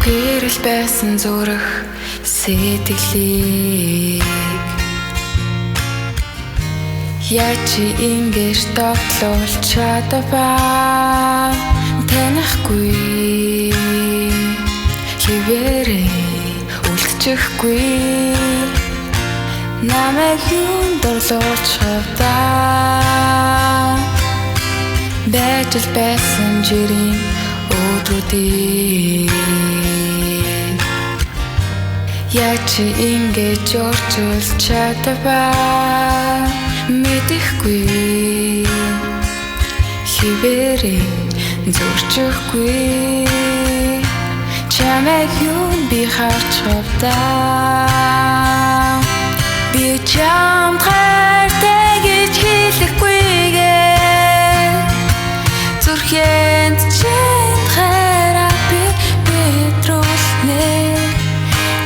Гэрэл байсан зүрх сэтгэлийг яаж ингэж тогтлуулж чадваа танихгүй хивэрээ үлдчихгүй намайг юун дурлуулж хавдаа байж л байсан жирийн өдрүүдийг яаж ингэж өөрчилж чадваа мэдэхгүй хивэрээ зурчихгүй чамайг юун би харж хавдаа би чамд хайртай гэж хэлэхгүйгээ зүрхэнд чамд хайраа би битруулнэ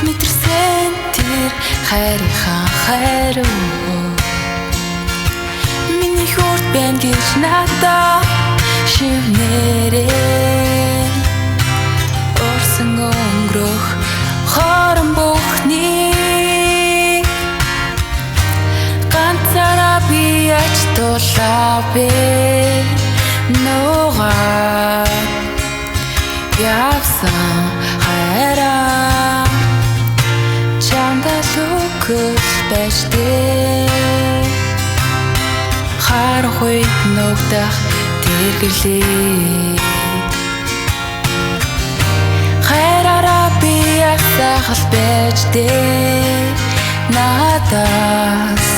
мэдэрсэн тэр хайрынхаа хайруу миний хүрт бэн гэж надад шивнэрээ орсон өнгөрөх хорон бүхний ганцаараа би яж тулаавэ нугаа явсан хайраа чамдаа лүкс бэждээ харахгүй нүгдэх тэргэлээ хайраараа би ясахал бэждээ надаас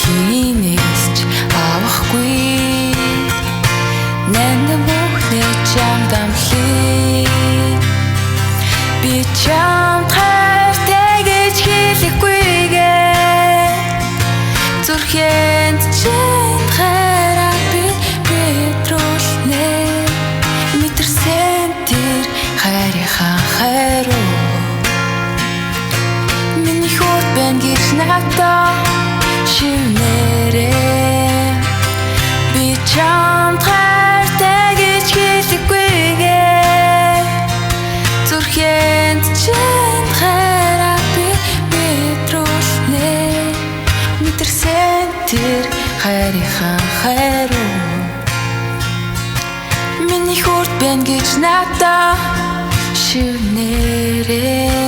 хинээсч авахгүй нэн бүхний чамд амлий би чамд хайртай гэж хэлэхгүйгээ зүрхэнд чамд хайраа би битруулнэ мэдэрсэн тэр хайрынхаа хайруу миний хүрт бэн гэж надад шивнэрээ би чамд хайртай гэж хэлэхгүйгээ зүрхэнд чамд хайраа би битруулнэ мэдэрсэн тэр хайрынхаа хайруу миний хүрт бэн гэж надад шивнэрээ